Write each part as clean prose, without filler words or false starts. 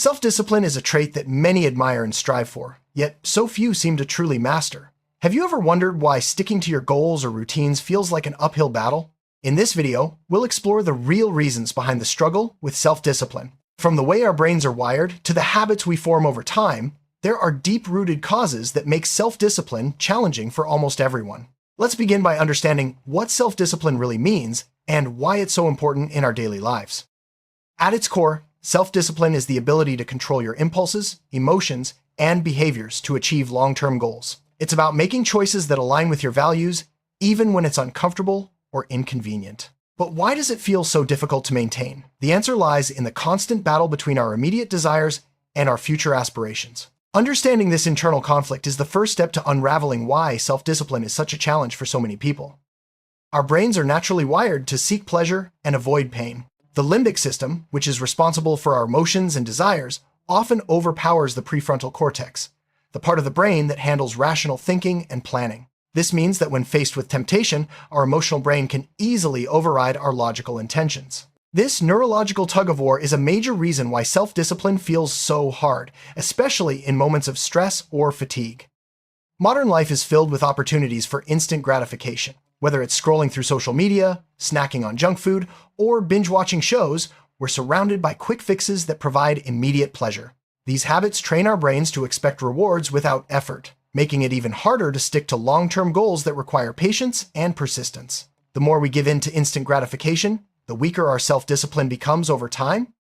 Self-discipline is a trait that many admire and strive for, yet so few seem to truly master. Have you ever wondered why sticking to your goals or routines feels like an uphill battle? In this video, we'll explore the real reasons behind the struggle with self-discipline. From the way our brains are wired to the habits we form over time, there are deep-rooted causes that make self-discipline challenging for almost everyone. Let's begin by understanding what self-discipline really means and why it's so important in our daily lives. At its core, self-discipline is the ability to control your impulses, emotions, and behaviors to achieve long-term goals. It's about making choices that align with your values, even when it's uncomfortable or inconvenient. But why does it feel so difficult to maintain? The answer lies in the constant battle between our immediate desires and our future aspirations. Understanding this internal conflict is the first step to unraveling why self-discipline is such a challenge for so many people. Our brains are naturally wired to seek pleasure and avoid pain. The limbic system, which is responsible for our emotions and desires, often overpowers the prefrontal cortex, the part of the brain that handles rational thinking and planning. This means that when faced with temptation, our emotional brain can easily override our logical intentions. This neurological tug-of-war is a major reason why self-discipline feels so hard, especially in moments of stress or fatigue. Modern life is filled with opportunities for instant gratification. Whether it's scrolling through social media, snacking on junk food, or binge-watching shows, we're surrounded by quick fixes that provide immediate pleasure. These habits train our brains to expect rewards without effort, making it even harder to stick to long-term goals that require patience and persistence. The more we give in to instant gratification, the weaker our self-discipline becomes over time.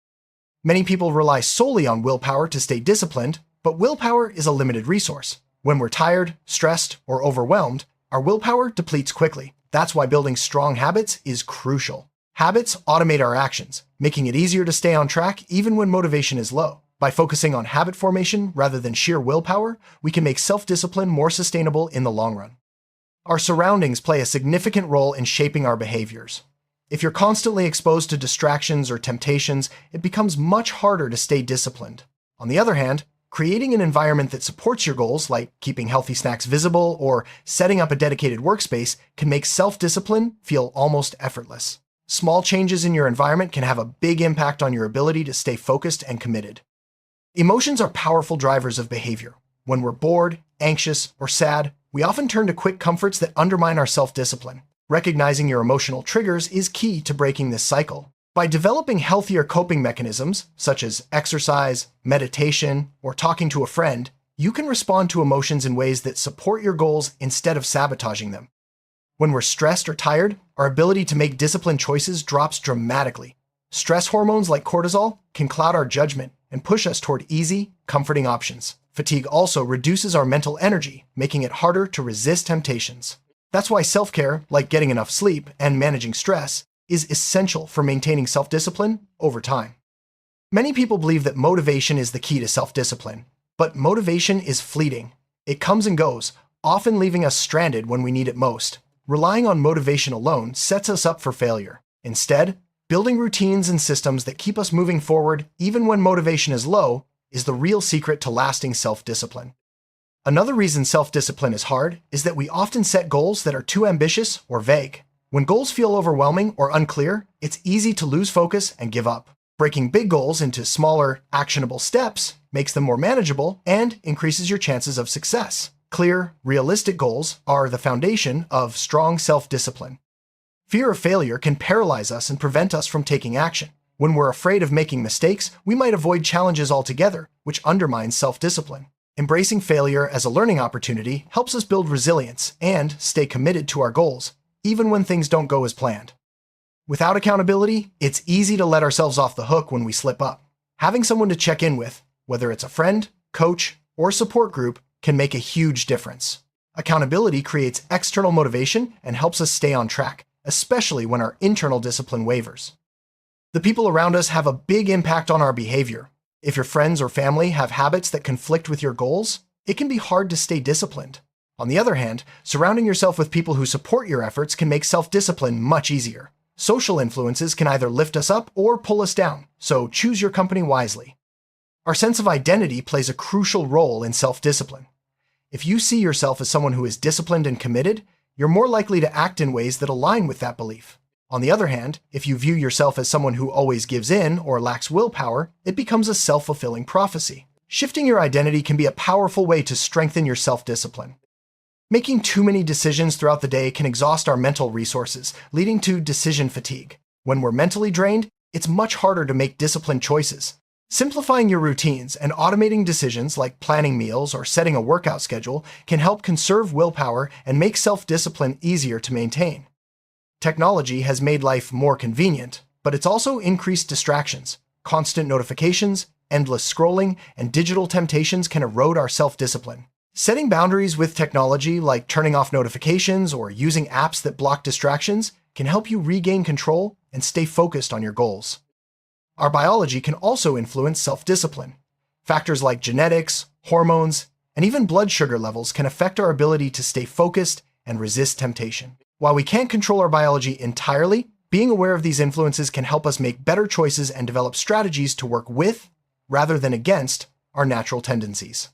Many people rely solely on willpower to stay disciplined, but willpower is a limited resource. When we're tired, stressed, or overwhelmed, our willpower depletes quickly. That's why building strong habits is crucial. Habits automate our actions, making it easier to stay on track even when motivation is low. By focusing on habit formation rather than sheer willpower, we can make self-discipline more sustainable in the long run. Our surroundings play a significant role in shaping our behaviors. If you're constantly exposed to distractions or temptations, it becomes much harder to stay disciplined. On the other hand, creating an environment that supports your goals, like keeping healthy snacks visible or setting up a dedicated workspace, can make self-discipline feel almost effortless. Small changes in your environment can have a big impact on your ability to stay focused and committed. Emotions are powerful drivers of behavior. When we're bored, anxious, or sad, we often turn to quick comforts that undermine our self-discipline. Recognizing your emotional triggers is key to breaking this cycle. By developing healthier coping mechanisms, such as exercise, meditation, or talking to a friend, you can respond to emotions in ways that support your goals instead of sabotaging them. When we're stressed or tired, our ability to make disciplined choices drops dramatically. Stress hormones like cortisol can cloud our judgment and push us toward easy, comforting options. Fatigue also reduces our mental energy, making it harder to resist temptations. That's why self-care, like getting enough sleep and managing stress, is essential for maintaining self-discipline over time. Many people believe that motivation is the key to self-discipline, but motivation is fleeting. It comes and goes, often leaving us stranded when we need it most. Relying on motivation alone sets us up for failure. Instead, building routines and systems that keep us moving forward even when motivation is low is the real secret to lasting self-discipline. Another reason self-discipline is hard is that we often set goals that are too ambitious or vague. When goals feel overwhelming or unclear, it's easy to lose focus and give up. Breaking big goals into smaller, actionable steps makes them more manageable and increases your chances of success. Clear, realistic goals are the foundation of strong self-discipline. Fear of failure can paralyze us and prevent us from taking action. When we're afraid of making mistakes, we might avoid challenges altogether, which undermines self-discipline. Embracing failure as a learning opportunity helps us build resilience and stay committed to our goals, even when things don't go as planned. Without accountability, it's easy to let ourselves off the hook when we slip up. Having someone to check in with, whether it's a friend, coach, or support group, can make a huge difference. Accountability creates external motivation and helps us stay on track, especially when our internal discipline wavers. The people around us have a big impact on our behavior. If your friends or family have habits that conflict with your goals, it can be hard to stay disciplined. On the other hand, surrounding yourself with people who support your efforts can make self-discipline much easier. Social influences can either lift us up or pull us down, so choose your company wisely. Our sense of identity plays a crucial role in self-discipline. If you see yourself as someone who is disciplined and committed, you're more likely to act in ways that align with that belief. On the other hand, if you view yourself as someone who always gives in or lacks willpower, it becomes a self-fulfilling prophecy. Shifting your identity can be a powerful way to strengthen your self-discipline. Making too many decisions throughout the day can exhaust our mental resources, leading to decision fatigue. When we're mentally drained, it's much harder to make disciplined choices. Simplifying your routines and automating decisions like planning meals or setting a workout schedule can help conserve willpower and make self-discipline easier to maintain. Technology has made life more convenient, but it's also increased distractions. Constant notifications, endless scrolling, and digital temptations can erode our self-discipline. Setting boundaries with technology, like turning off notifications or using apps that block distractions, can help you regain control and stay focused on your goals. Our biology can also influence self-discipline. Factors like genetics, hormones, and even blood sugar levels can affect our ability to stay focused and resist temptation. While we can't control our biology entirely, being aware of these influences can help us make better choices and develop strategies to work with, rather than against, our natural tendencies.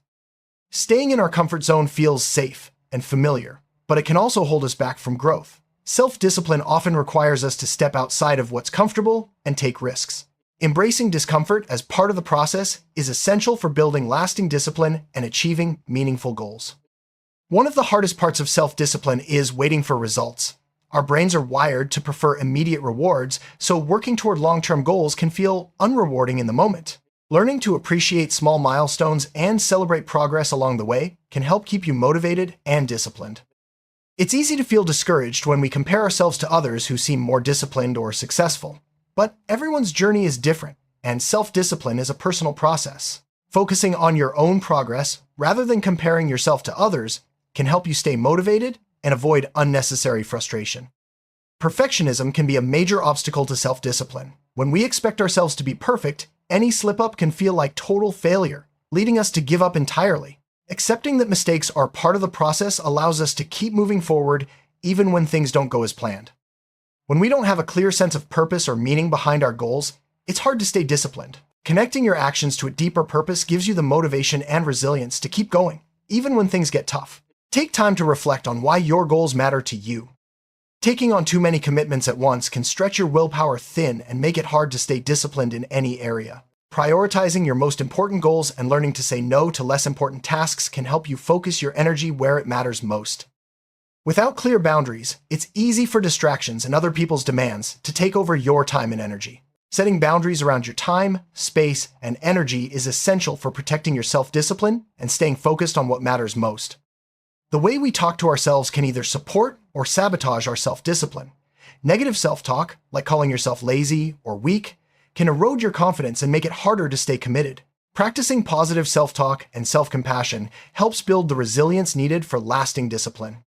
Staying in our comfort zone feels safe and familiar, but it can also hold us back from growth. Self-discipline often requires us to step outside of what's comfortable and take risks. Embracing discomfort as part of the process is essential for building lasting discipline and achieving meaningful goals. One of the hardest parts of self-discipline is waiting for results. Our brains are wired to prefer immediate rewards, so working toward long-term goals can feel unrewarding in the moment. Learning to appreciate small milestones and celebrate progress along the way can help keep you motivated and disciplined. It's easy to feel discouraged when we compare ourselves to others who seem more disciplined or successful. But everyone's journey is different, and self-discipline is a personal process. Focusing on your own progress, rather than comparing yourself to others, can help you stay motivated and avoid unnecessary frustration. Perfectionism can be a major obstacle to self-discipline. When we expect ourselves to be perfect, any slip-up can feel like total failure, leading us to give up entirely. Accepting that mistakes are part of the process allows us to keep moving forward even when things don't go as planned. When we don't have a clear sense of purpose or meaning behind our goals, it's hard to stay disciplined. Connecting your actions to a deeper purpose gives you the motivation and resilience to keep going, even when things get tough. Take time to reflect on why your goals matter to you. Taking on too many commitments at once can stretch your willpower thin and make it hard to stay disciplined in any area. Prioritizing your most important goals and learning to say no to less important tasks can help you focus your energy where it matters most. Without clear boundaries, it's easy for distractions and other people's demands to take over your time and energy. Setting boundaries around your time, space, and energy is essential for protecting your self-discipline and staying focused on what matters most. The way we talk to ourselves can either support or sabotage our self-discipline. Negative self-talk, like calling yourself lazy or weak, can erode your confidence and make it harder to stay committed. Practicing positive self-talk and self-compassion helps build the resilience needed for lasting discipline.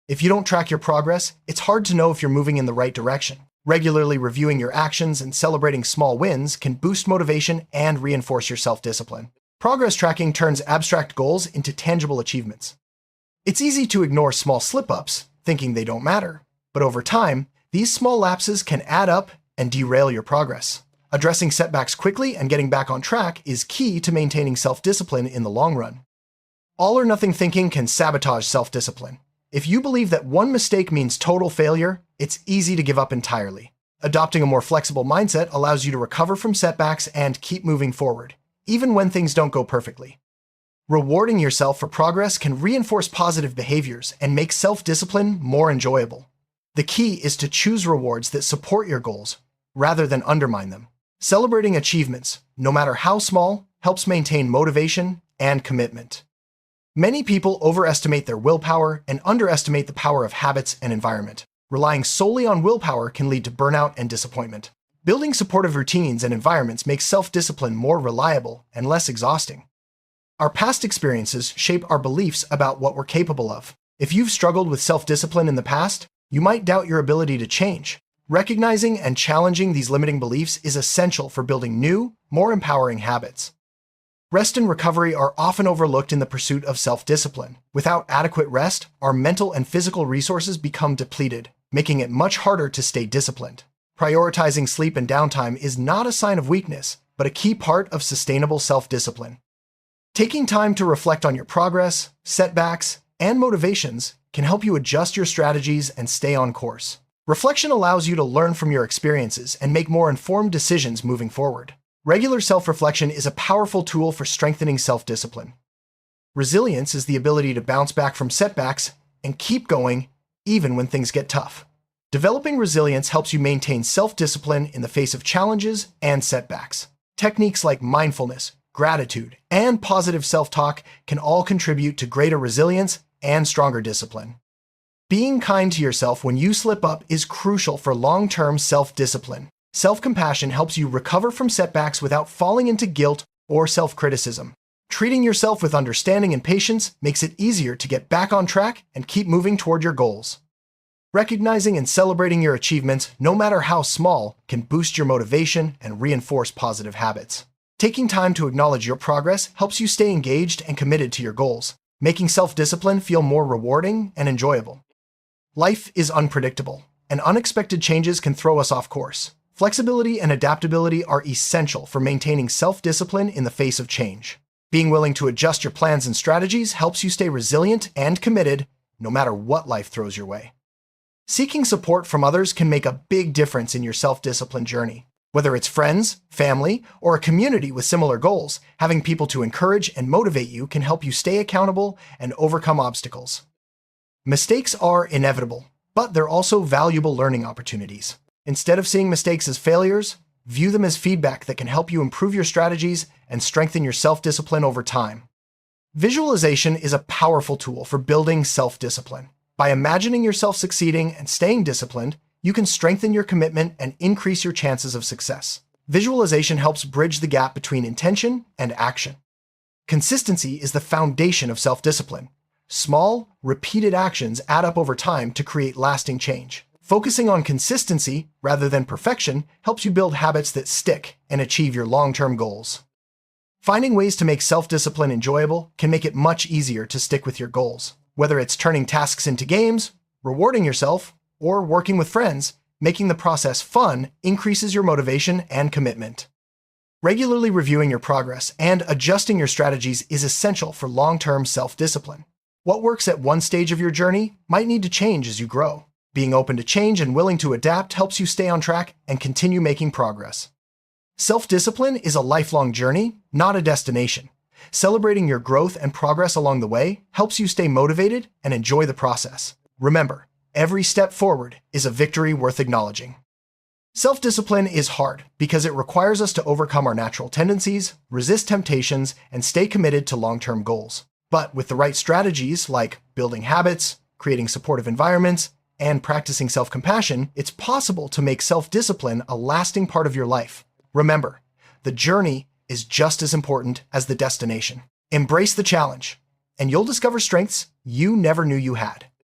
If you don't track your progress, it's hard to know if you're moving in the right direction. Regularly reviewing your actions and celebrating small wins can boost motivation and reinforce your self-discipline. Progress tracking turns abstract goals into tangible achievements. It's easy to ignore small slip-ups, thinking they don't matter. But over time, these small lapses can add up and derail your progress. Addressing setbacks quickly and getting back on track is key to maintaining self-discipline in the long run. All-or-nothing thinking can sabotage self-discipline. If you believe that one mistake means total failure, it's easy to give up entirely. Adopting a more flexible mindset allows you to recover from setbacks and keep moving forward, even when things don't go perfectly. Rewarding yourself for progress can reinforce positive behaviors and make self-discipline more enjoyable. The key is to choose rewards that support your goals, rather than undermine them. Celebrating achievements, no matter how small, helps maintain motivation and commitment. Many people overestimate their willpower and underestimate the power of habits and environment. Relying solely on willpower can lead to burnout and disappointment. Building supportive routines and environments makes self-discipline more reliable and less exhausting. Our past experiences shape our beliefs about what we're capable of. If you've struggled with self-discipline in the past, you might doubt your ability to change. Recognizing and challenging these limiting beliefs is essential for building new, more empowering habits. Rest and recovery are often overlooked in the pursuit of self-discipline. Without adequate rest, our mental and physical resources become depleted, making it much harder to stay disciplined. Prioritizing sleep and downtime is not a sign of weakness, but a key part of sustainable self-discipline. Taking time to reflect on your progress, setbacks, and motivations can help you adjust your strategies and stay on course. Reflection allows you to learn from your experiences and make more informed decisions moving forward. Regular self-reflection is a powerful tool for strengthening self-discipline. Resilience is the ability to bounce back from setbacks and keep going even when things get tough. Developing resilience helps you maintain self-discipline in the face of challenges and setbacks. Techniques like mindfulness, gratitude, and positive self-talk can all contribute to greater resilience and stronger discipline. Being kind to yourself when you slip up is crucial for long-term self-discipline. Self-compassion helps you recover from setbacks without falling into guilt or self-criticism. Treating yourself with understanding and patience makes it easier to get back on track and keep moving toward your goals. Recognizing and celebrating your achievements, no matter how small, can boost your motivation and reinforce positive habits. Taking time to acknowledge your progress helps you stay engaged and committed to your goals, making self-discipline feel more rewarding and enjoyable. Life is unpredictable, and unexpected changes can throw us off course. Flexibility and adaptability are essential for maintaining self-discipline in the face of change. Being willing to adjust your plans and strategies helps you stay resilient and committed, no matter what life throws your way. Seeking support from others can make a big difference in your self-discipline journey. Whether it's friends, family, or a community with similar goals, having people to encourage and motivate you can help you stay accountable and overcome obstacles. Mistakes are inevitable, but they're also valuable learning opportunities. Instead of seeing mistakes as failures, view them as feedback that can help you improve your strategies and strengthen your self-discipline over time. Visualization is a powerful tool for building self-discipline. By imagining yourself succeeding and staying disciplined, you can strengthen your commitment and increase your chances of success. Visualization helps bridge the gap between intention and action. Consistency is the foundation of self-discipline. Small, repeated actions add up over time to create lasting change. Focusing on consistency rather than perfection helps you build habits that stick and achieve your long-term goals. Finding ways to make self-discipline enjoyable can make it much easier to stick with your goals. Whether it's turning tasks into games, rewarding yourself, or working with friends, making the process fun increases your motivation and commitment. Regularly reviewing your progress and adjusting your strategies is essential for long-term self-discipline. What works at one stage of your journey might need to change as you grow. Being open to change and willing to adapt helps you stay on track and continue making progress. Self-discipline is a lifelong journey, not a destination. Celebrating your growth and progress along the way helps you stay motivated and enjoy the process. Remember, every step forward is a victory worth acknowledging. Self-discipline is hard because it requires us to overcome our natural tendencies, resist temptations, and stay committed to long-term goals. But with the right strategies like building habits, creating supportive environments, and practicing self-compassion, it's possible to make self-discipline a lasting part of your life. Remember, the journey is just as important as the destination. Embrace the challenge, and you'll discover strengths you never knew you had.